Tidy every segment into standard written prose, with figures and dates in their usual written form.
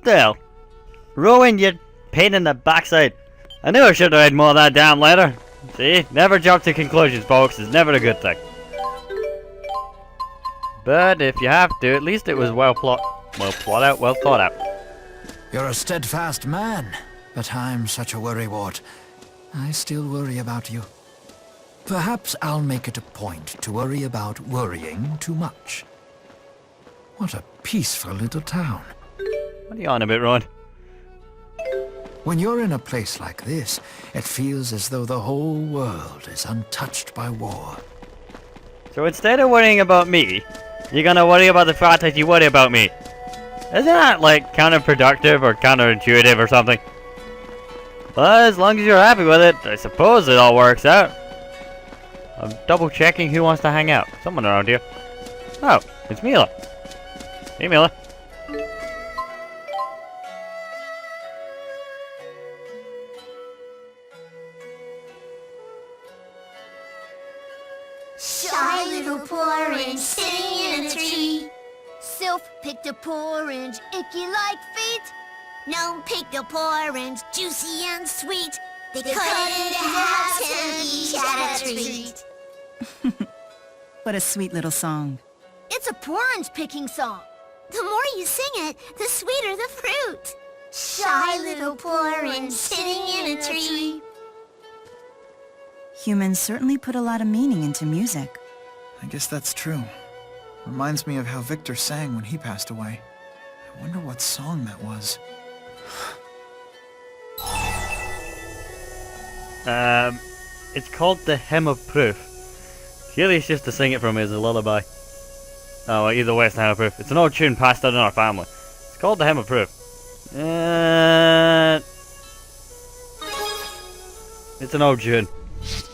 Still, ruin your pain in the backside. I knew I should have read more of that damn letter. See, never jump to conclusions, folks. It's never a good thing. But if you have to, at least it was well thought out. You're a steadfast man, but I'm such a worrywart. I still worry about you. Perhaps I'll make it a point to worry about worrying too much. What a peaceful little town. What are you on about, Ron? When you're in a place like this, it feels as though the whole world is untouched by war. So instead of worrying about me, you're gonna worry about the fact that you worry about me. Isn't that, like, counterproductive or counterintuitive or something? But as long as you're happy with it, I suppose it all works out. I'm double checking who wants to hang out. Someone around here. Oh, it's Mila. Hey, Mila. Shy little porridge sitting in a tree. Sylph picked a porridge, icky like feet. Gnome picked a porridge, juicy and sweet. They cut it into halves and each had a treat. What a sweet little song. It's a porridge picking song. The more you sing it, the sweeter the fruit. Shy little porridge sitting in a tree. Humans certainly put a lot of meaning into music. I guess that's true. Reminds me of how Victor sang when he passed away. I wonder what song that was. It's called the Hymn of Proof. Curious just to sing it from me as a lullaby. Oh, well, either way it's the Hymn of Proof. It's an old tune passed down in our family. It's called the Hymn of Proof. It's an old tune.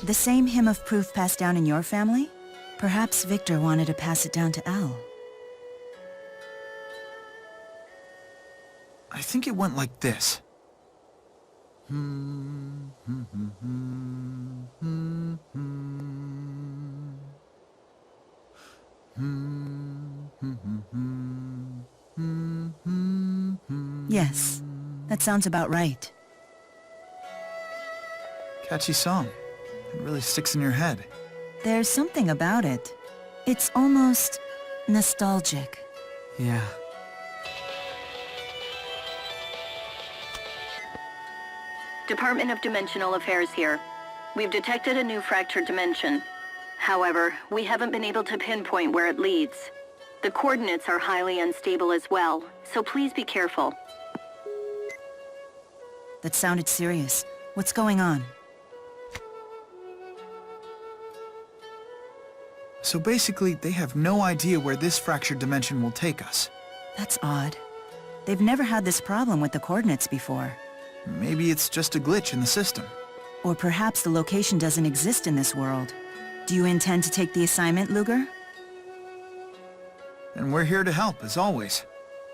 The same hymn of proof passed down in your family? Perhaps Victor wanted to pass it down to Elle. I think it went like this. Yes, that sounds about right. Catchy song. It really sticks in your head. There's something about it. It's almost nostalgic. Yeah. Department of Dimensional Affairs here. We've detected a new fractured dimension. However, we haven't been able to pinpoint where it leads. The coordinates are highly unstable as well, so please be careful. That sounded serious. What's going on? So basically, they have no idea where this fractured dimension will take us. That's odd. They've never had this problem with the coordinates before. Maybe it's just a glitch in the system. Or perhaps the location doesn't exist in this world. Do you intend to take the assignment, Luger? And we're here to help, as always.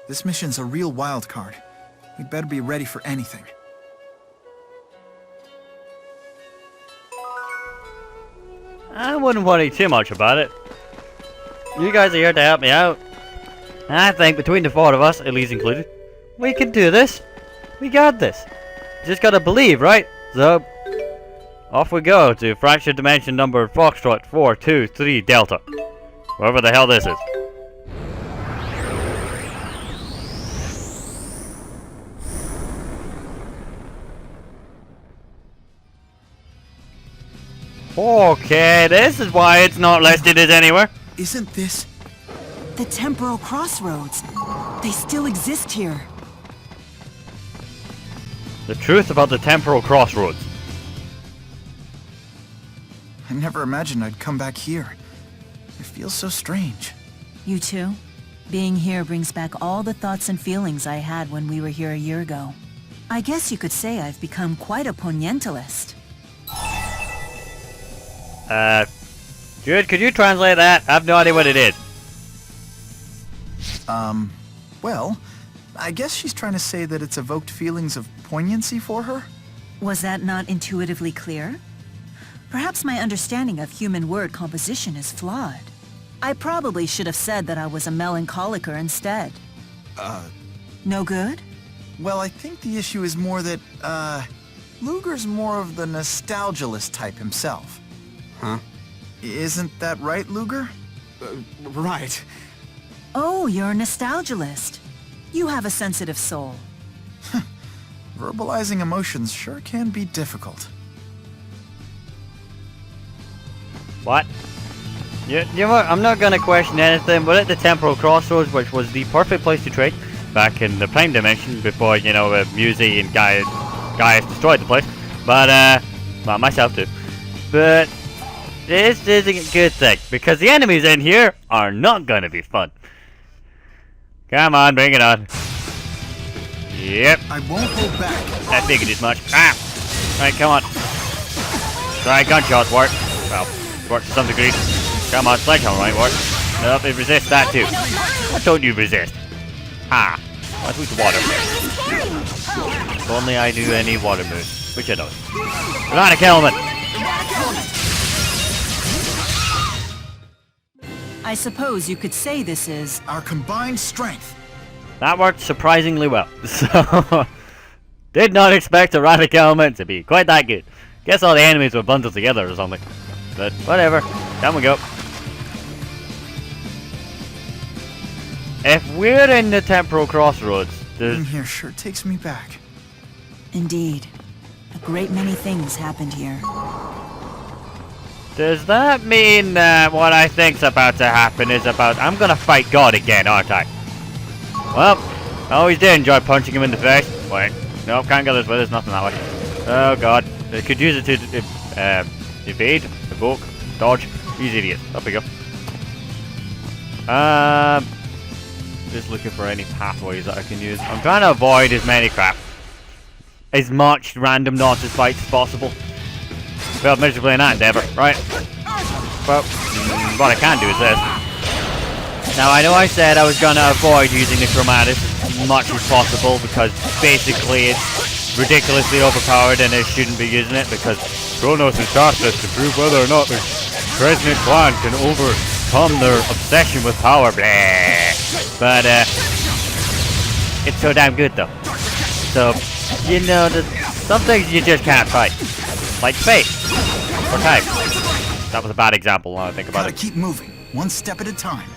This mission's a real wild card. We'd better be ready for anything. I wouldn't worry too much about it. You guys are here to help me out. I think between the four of us, Elise included, we can do this. We got this. Just gotta believe, right? So, off we go to fractured dimension number Foxtrot 423 Delta. Wherever the hell this is. Okay, this is why it's not listed as anywhere. Isn't this... The temporal crossroads. They still exist here. The truth about the temporal crossroads. I never imagined I'd come back here. It feels so strange. You too? Being here brings back all the thoughts and feelings I had when we were here a year ago. I guess you could say I've become quite a ponientalist. Jude, could you translate that? I have no idea what it is. Well, I guess she's trying to say that it's evoked feelings of poignancy for her? Was that not intuitively clear? Perhaps my understanding of human word composition is flawed. I probably should have said that I was a melancholiker instead. No good? Well, I think the issue is more that, Luger's more of the nostalgialist type himself. Huh? Isn't that right, Luger? Right. Oh, you're a nostalgialist. You have a sensitive soul. Verbalizing emotions sure can be difficult. What? You know what? I'm not gonna question anything. We're at the temporal crossroads, which was the perfect place to trade back in the Prime Dimension before, you know, Musi and Gaius destroyed the place. But, well, myself too. But this isn't a good thing, because the enemies in here are not gonna be fun. Come on, bring it on. Yep. I won't hold back. I figured as much. Ah! Right, come on. Try gunshots work. Well, work to some degree. Come on, sledgehammer might work. Nope, it resists that too. What don't you resist? Ah. Let's use the water move. If only I knew any water moves, which I don't. Erratic element! I suppose you could say this is... Our combined strength. That worked surprisingly well. So, did not expect erratic element to be quite that good. Guess all the enemies were bundled together or something. But whatever. Down we go. If we're in the temporal crossroads, Being there's... here sure takes me back. Indeed. A great many things happened here. Does that mean that what I think's about to happen is about... I'm gonna fight God again, aren't I? Well, I always did enjoy punching him in the face. Wait, nope, can't get this way, there's nothing that way. Oh god, they could use it to evade, evoke, dodge. These idiots. Up we go. Just looking for any pathways that I can use. I'm trying to avoid as much random nonsense fights as possible. Failed miserably in that endeavor, right? Well, what I can do is this. Now, I know I said I was gonna avoid using the Chromatis as much as possible because basically it's ridiculously overpowered and I shouldn't be using it because Kronos has tasked us to prove whether or not the Kresnik clan can overcome their obsession with power. Blah. But, it's so damn good though. So, you know, some things you just can't fight. Like space. Or time. That was a bad example now I think about Gotta it. keep moving, one step at a time.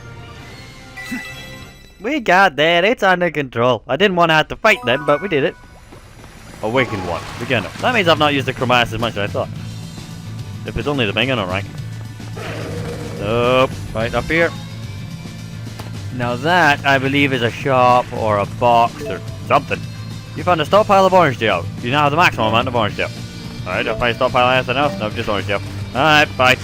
We got there, it's under control. I didn't want to have to fight them, but we did it. Awakened one, beginner. That means I've not used the Chromatis as much as I thought. If it's only the beginner rank. Nope, right up here. Now that, I believe, is a shop or a box or something. You found a stockpile of orange gel. You now have the maximum amount of orange gel. Alright, if I stockpile anything else, no, just orange gel. Alright, bye.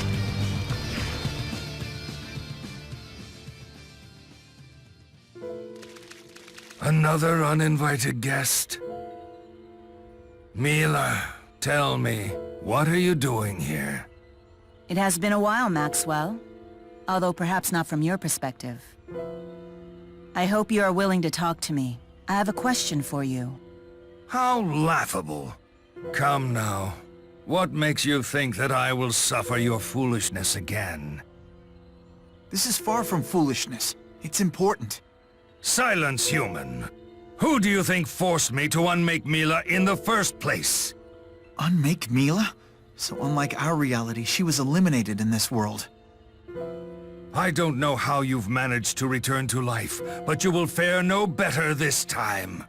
Another uninvited guest? Mila, tell me, what are you doing here? It has been a while, Maxwell. Although perhaps not from your perspective. I hope you are willing to talk to me. I have a question for you. How laughable. Come now. What makes you think that I will suffer your foolishness again? This is far from foolishness. It's important. Silence, human. Who do you think forced me to unmake Mila in the first place? Unmake Mila? So unlike our reality, she was eliminated in this world. I don't know how you've managed to return to life, but you will fare no better this time.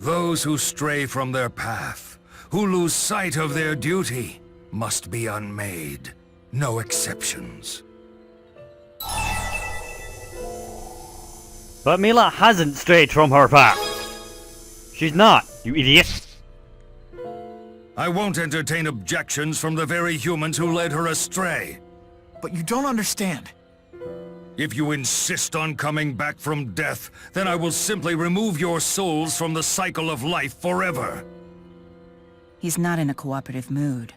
Those who stray from their path, who lose sight of their duty, must be unmade. No exceptions. But Mila hasn't strayed from her path. She's not, you idiot. I won't entertain objections from the very humans who led her astray. But you don't understand. If you insist on coming back from death, then I will simply remove your souls from the cycle of life forever. He's not in a cooperative mood.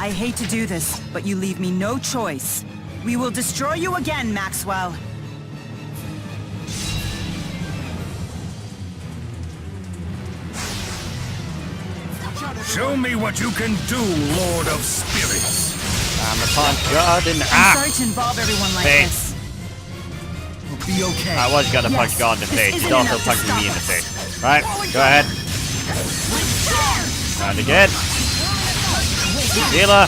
I hate to do this, but you leave me no choice. We will destroy you again, Maxwell. Show me what you can do, Lord of Spirits. I'm a punch God in the I'm sorry to involve everyone like Hey. this. We'll be okay. I was gonna punch Yes, God in the this face. He's isn't also enough to punching stop me in the us. face. Right, go ahead. And again. Xillia.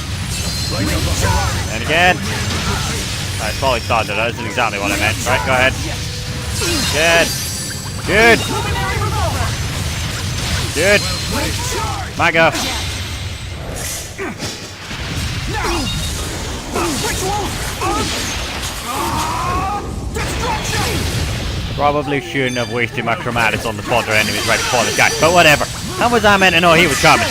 And again. Right, solid thunder. That isn't exactly what I meant. Right, go ahead. Good. Good. Good. Maga. Probably shouldn't have wasted my chromatics on the fodder enemies right before this guy, but whatever. How was I meant to know he was coming?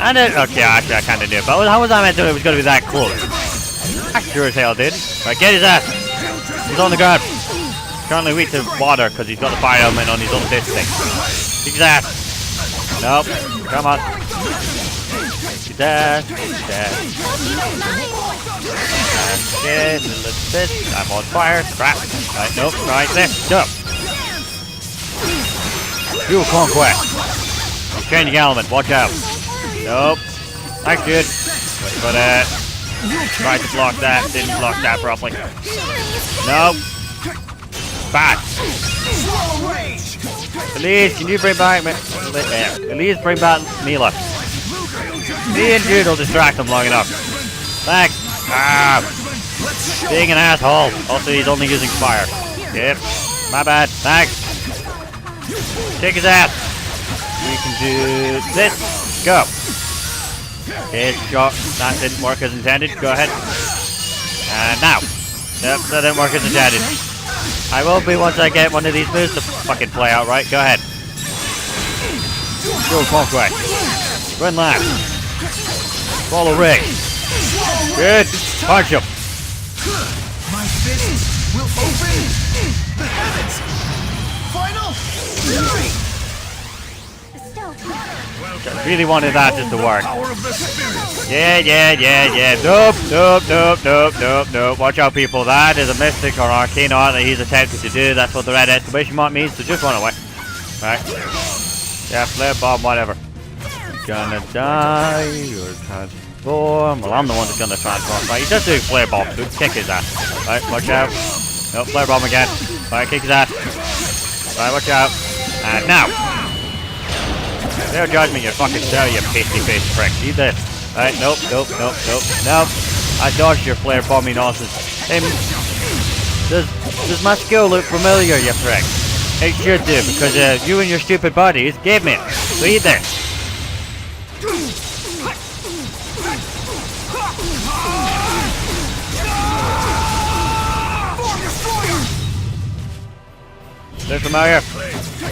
Okay, actually I kinda did, but how was I meant to know it was gonna be that close? I sure as hell did. Right, get his ass. He's on the ground. Currently weak to water because he's got the fire element on his little fist thing. Kick his ass. Nope. Come on. Kick his ass. Kick his ass. Okay, little fist. I'm on fire. Crap. Right, nope. Right there. Jump. Fuel conquest. Changing element. Watch out. Nope. Thanks, dude. Wait for that. Tried to block that. Didn't block that properly. Nope. Back. Elise, can you bring back Elise, bring back Mila. Me and Jude will distract him long enough. Thanks. Ah. Being an asshole. Also, he's only using fire. Yep. My bad. Thanks. Kick his ass. We can do this. Go. Okay, shot. That didn't work as intended. Go ahead. And now. Yep, that didn't work as intended. I will be once I get one of these moves to fucking play out right. Go ahead. Go conquest. Run last. Follow Rig. Good. Punch him. My fist will open the heavens. Final fury. I really wanted that just to work. Yeah. Nope. Watch out, people. That is a mystic or arcane art that he's attempting to do. That's what the red exclamation mark means, so just run away. Right. Yeah, flare bomb, whatever. Gonna die, or transform. Well, I'm the one that's gonna transform. Right, he's just doing flare bomb, so kick his ass. Right, watch out. Nope, flare bomb again. Right, kick his ass. Right, watch out. And now. Fair judgment, you fucking sell, you pasty-faced prick. See this? Right, nope. I dodged your flare bombing nonsense. Hey, does my skill look familiar, you prick? It should do, because you and your stupid buddies gave me it. So eat this. Look familiar?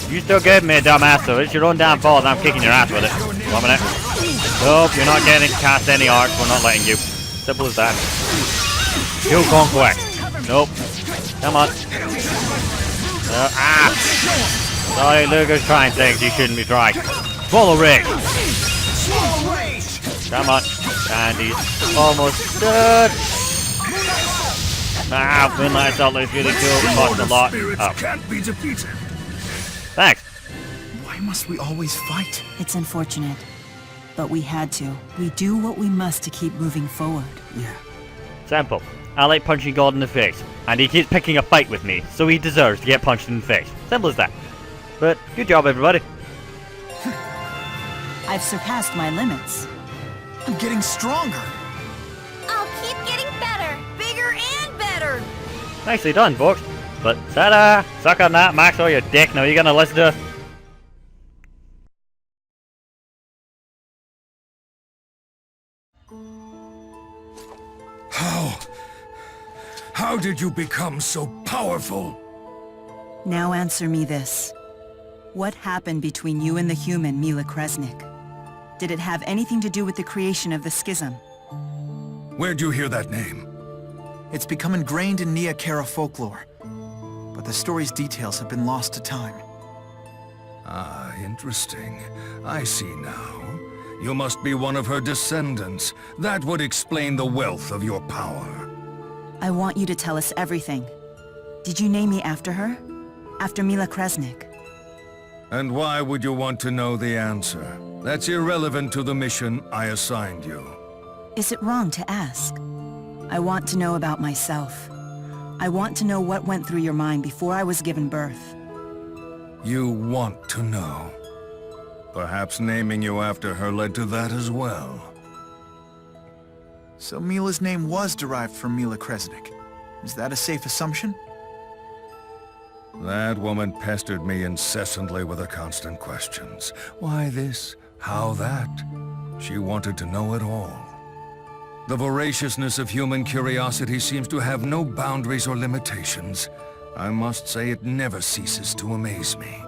You still gave me a dumbass, so it's your own damn fault and I'm kicking your ass with it. 1 minute. Nope, you're not getting to cast any arts, we're not letting you. Simple as that. Kill conquest. Nope. Come on. Sorry, Luger's trying things he shouldn't be trying. Follow Rig. Come on. And he's almost dead. Moonlight Assault looks really cool. Cost a lot. Oh. Can't be defeated. Thanks. Why must we always fight? It's unfortunate, but we had to. We do what we must to keep moving forward. Yeah. Simple. I like punching God in the face, and he keeps picking a fight with me, so he deserves to get punched in the face. Simple as that. But good job, everybody. I've surpassed my limits. I'm getting stronger. I'll keep getting better, bigger and better. Nicely done, folks. But ta-da! Suck on that, Maxwell, you dick. Now you gonna listen to us? How did you become so powerful? Now answer me this. What happened between you and the human Mila Kresnik? Did it have anything to do with the creation of the schism? Where'd you hear that name? It's become ingrained in Nia Kara folklore, but the story's details have been lost to time. Ah, interesting. I see now. You must be one of her descendants. That would explain the wealth of your power. I want you to tell us everything. Did you name me after her? After Mila Kresnik? And why would you want to know the answer? That's irrelevant to the mission I assigned you. Is it wrong to ask? I want to know about myself. I want to know what went through your mind before I was given birth. You want to know. Perhaps naming you after her led to that as well. So Mila's name was derived from Mila Kresnik. Is that a safe assumption? That woman pestered me incessantly with her constant questions. Why this? How that? She wanted to know it all. The voraciousness of human curiosity seems to have no boundaries or limitations. I must say it never ceases to amaze me.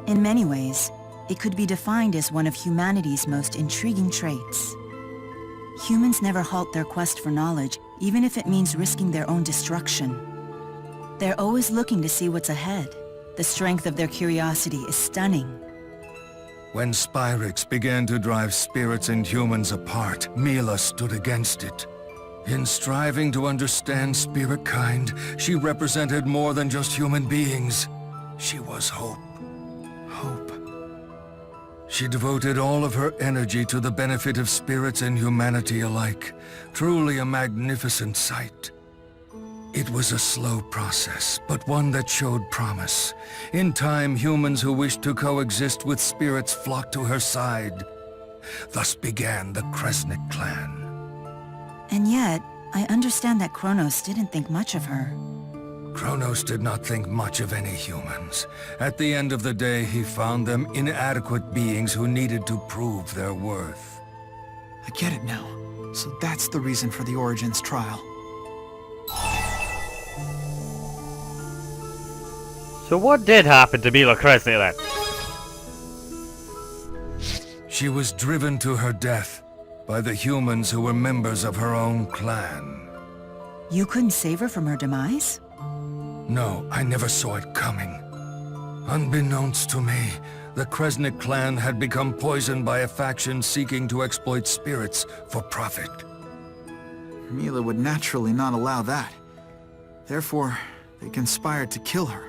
In many ways, it could be defined as one of humanity's most intriguing traits. Humans never halt their quest for knowledge, even if it means risking their own destruction. They're always looking to see what's ahead. The strength of their curiosity is stunning. When Spyrix began to drive spirits and humans apart, Mila stood against it. In striving to understand spirit kind, she represented more than just human beings. She was hope. Hope. She devoted all of her energy to the benefit of spirits and humanity alike. Truly a magnificent sight. It was a slow process, but one that showed promise. In time, humans who wished to coexist with spirits flocked to her side. Thus began the Kresnik clan. And yet, I understand that Kronos didn't think much of her. Kronos did not think much of any humans. At the end of the day, he found them inadequate beings who needed to prove their worth. I get it now. So that's the reason for the Origins trial. So what did happen to Mila Kresnik then? She was driven to her death by the humans who were members of her own clan. You couldn't save her from her demise? No, I never saw it coming. Unbeknownst to me, the Kresnik clan had become poisoned by a faction seeking to exploit spirits for profit. Mila would naturally not allow that. Therefore, they conspired to kill her.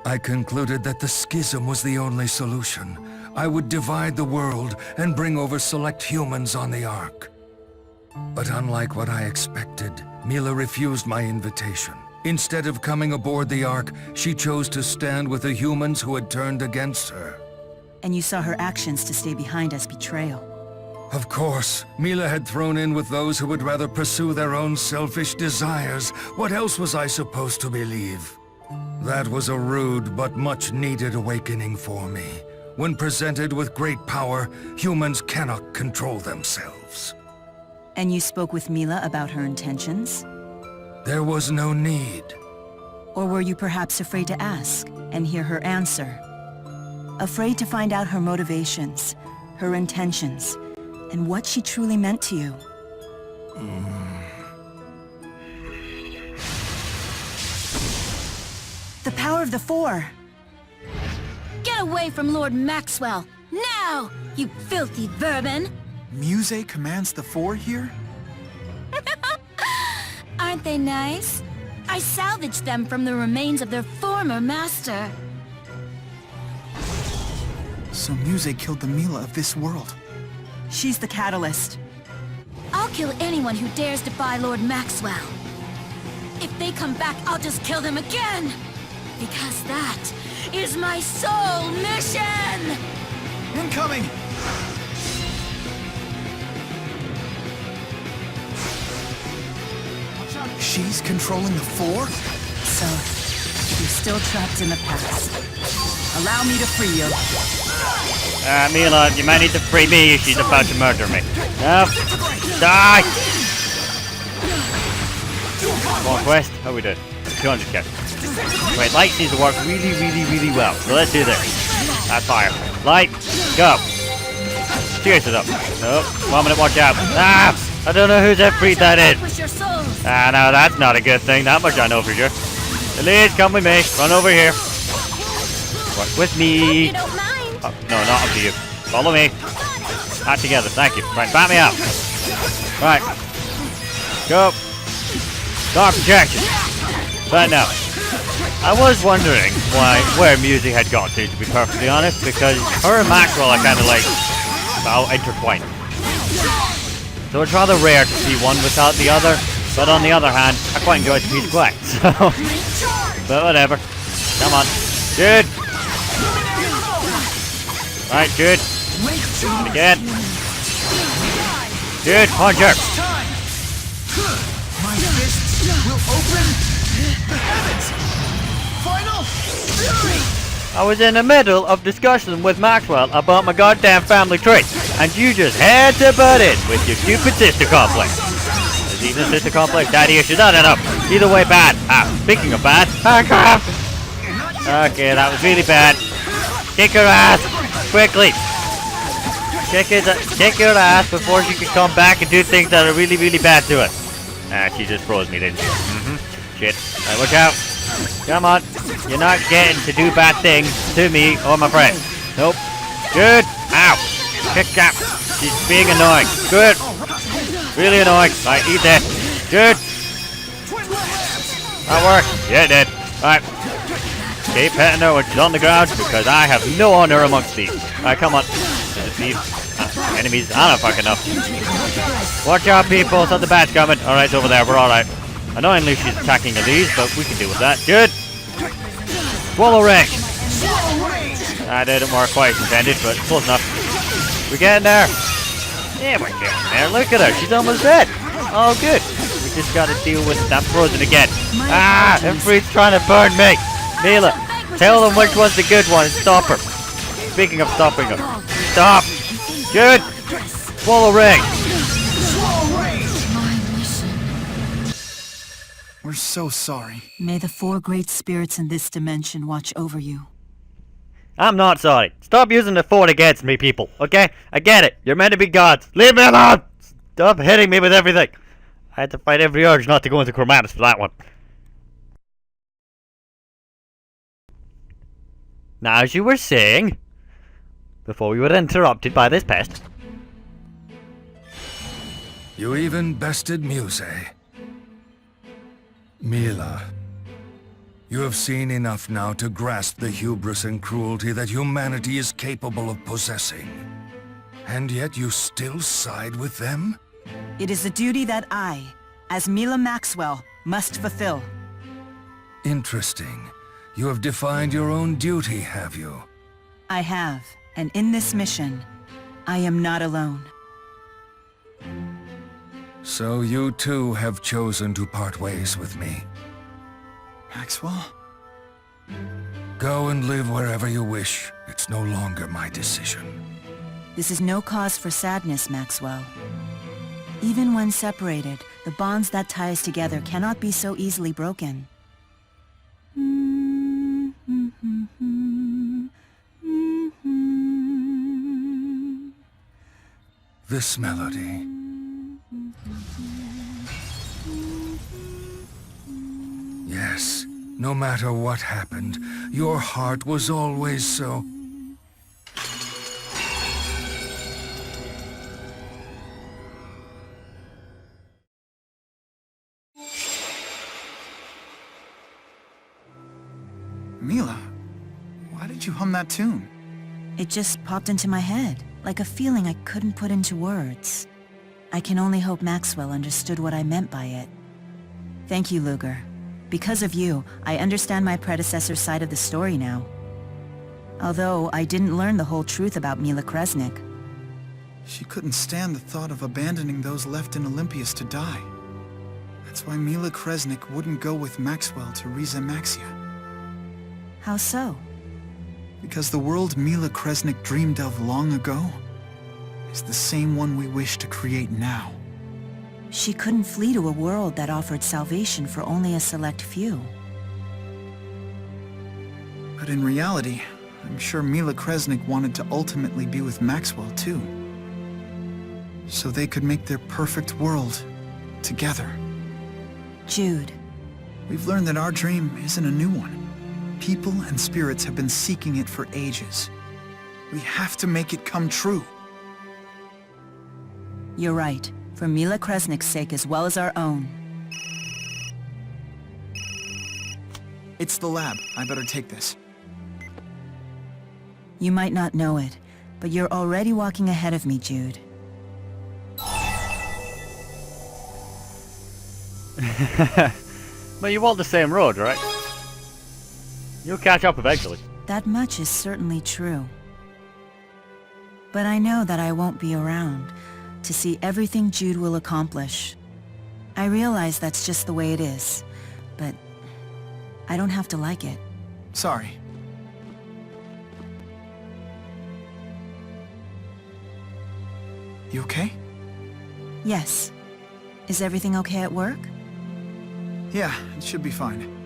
I concluded that the schism was the only solution. I would divide the world and bring over select humans on the Ark. But unlike what I expected, Mila refused my invitation. Instead of coming aboard the Ark, she chose to stand with the humans who had turned against her. And you saw her actions to stay behind as betrayal. Of course, Mila had thrown in with those who would rather pursue their own selfish desires. What else was I supposed to believe? That was a rude but much-needed awakening for me. When presented with great power, humans cannot control themselves. And you spoke with Mila about her intentions? There was no need. Or were you perhaps afraid to ask and hear her answer? Afraid to find out her motivations, her intentions, and what she truly meant to you? The power of the Four! Get away from Lord Maxwell! Now, you filthy vermin! Muse commands the Four here? Aren't they nice? I salvaged them from the remains of their former master. So Muse killed the Mila of this world. She's the catalyst. I'll kill anyone who dares defy Lord Maxwell. If they come back, I'll just kill them again! Because that is my sole mission! Incoming! She's controlling the Four? So, you're still trapped in the past. Allow me to free you. Mila, you might need to free me if she's about to murder me. No. Die! Come on, Quest. How we doing? 200k. Wait, light seems to work really, really, really well. So let's do this. That's fire. Light, go. Cheers it up. Nope. 1 minute, watch out. Ah! I don't know whose F3 that is. Ah, no, that's not a good thing. That much I know for sure. Elise, come with me. Run over here. Work with me. Oh, no, not up to you. Follow me. Not together. Thank you. Right, bat me out. Right. Go. Dark projection. But no. I was wondering where music had got to be perfectly honest, because her and Maxwell are kind of like intertwined. So it's rather rare to see one without the other, but on the other hand, I quite enjoy the piece of play, so... But whatever. Come on. Dude! Alright, Jude. Again. Jude, punch her. My fists will open the heavens! Final fury! I was in the middle of discussion with Maxwell about my goddamn family tree, and you just had to butt in with your stupid sister complex. Is even sister complex daddy issues? I don't know. Either way, bad. Speaking of bad, crap. Okay, that was really bad. Kick her ass, quickly. Kick her ass before she can come back and do things that are really, really bad to us. She just froze me, didn't she? Shit. Alright, watch out. Come on. You're not getting to do bad things to me or my friend. Nope. Good. Ow. Kick that. She's being annoying. Good. Really annoying. Right, eat that. Good. That worked. Yeah, it did. Alright. Keep hitting her when she's on the ground because I have no honor amongst these. Alright, come on. These enemies. I don't fucking know. Watch out, people. Something bad's coming. Alright, it's over there. We're alright. Annoyingly, she's attacking Elise, but we can deal with that. Good. Swallow ring. That didn't work quite as intended, but close enough. We're getting there. Yeah, we're getting there. Look at her. She's almost dead. Oh, good. We just got to deal with that frozen again. Everybody's trying to burn me. Mila, tell them which one's the good one and stop her. Speaking of stopping her. Stop. Good. Swallow ring. We're so sorry. May the four great spirits in this dimension watch over you. I'm not sorry. Stop using the fort against me, people, okay? I get it. You're meant to be gods. Leave me alone! Stop hitting me with everything. I had to fight every urge not to go into Chromatus for that one. Now, as you were saying, before we were interrupted by this pest. You even bested Muse. Mila, you have seen enough now to grasp the hubris and cruelty that humanity is capable of possessing. And yet you still side with them? It is a duty that I, as Mila Maxwell, must fulfill. Interesting. You have defined your own duty, have you? I have, and in this mission, I am not alone. So you too have chosen to part ways with me. Maxwell? Go and live wherever you wish. It's no longer my decision. This is no cause for sadness, Maxwell. Even when separated, the bonds that tie us together cannot be so easily broken. This melody. Yes, no matter what happened, your heart was always so... Mila, why did you hum that tune? It just popped into my head, like a feeling I couldn't put into words. I can only hope Maxwell understood what I meant by it. Thank you, Luger. Because of you, I understand my predecessor's side of the story now. Although I didn't learn the whole truth about Mila Kresnik. She couldn't stand the thought of abandoning those left in Olympias to die. That's why Mila Kresnik wouldn't go with Maxwell to Riza Maxia. How so? Because the world Mila Kresnik dreamed of long ago is the same one we wish to create now. She couldn't flee to a world that offered salvation for only a select few. But in reality, I'm sure Mila Kresnik wanted to ultimately be with Maxwell too. So they could make their perfect world together. Jude. We've learned that our dream isn't a new one. People and spirits have been seeking it for ages. We have to make it come true. You're right. For Mila Kresnik's sake as well as our own. It's the lab. I better take this. You might not know it, but you're already walking ahead of me, Jude. But you walk the same road, right? You'll catch up eventually. That much is certainly true. But I know that I won't be around to see everything Jude will accomplish. I realize that's just the way it is, but I don't have to like it. Sorry. You okay? Yes. Is everything okay at work? Yeah, it should be fine.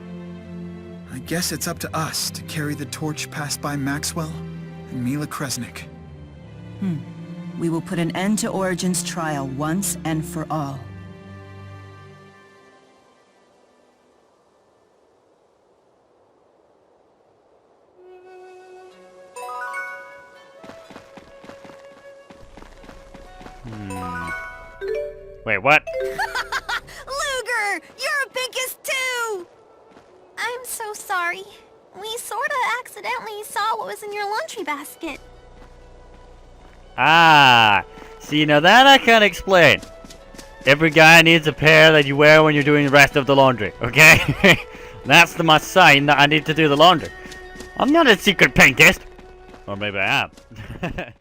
I guess it's up to us to carry the torch passed by Maxwell and Mila Kresnik. We will put an end to Origin's trial once and for all. Wait, what? Luger! You're a Pincus too! I'm so sorry. We sorta accidentally saw what was in your laundry basket. Ah, see, now that I can explain. Every guy needs a pair that you wear when you're doing the rest of the laundry, okay? That's my sign that I need to do the laundry. I'm not a secret pinkist. Or maybe I am.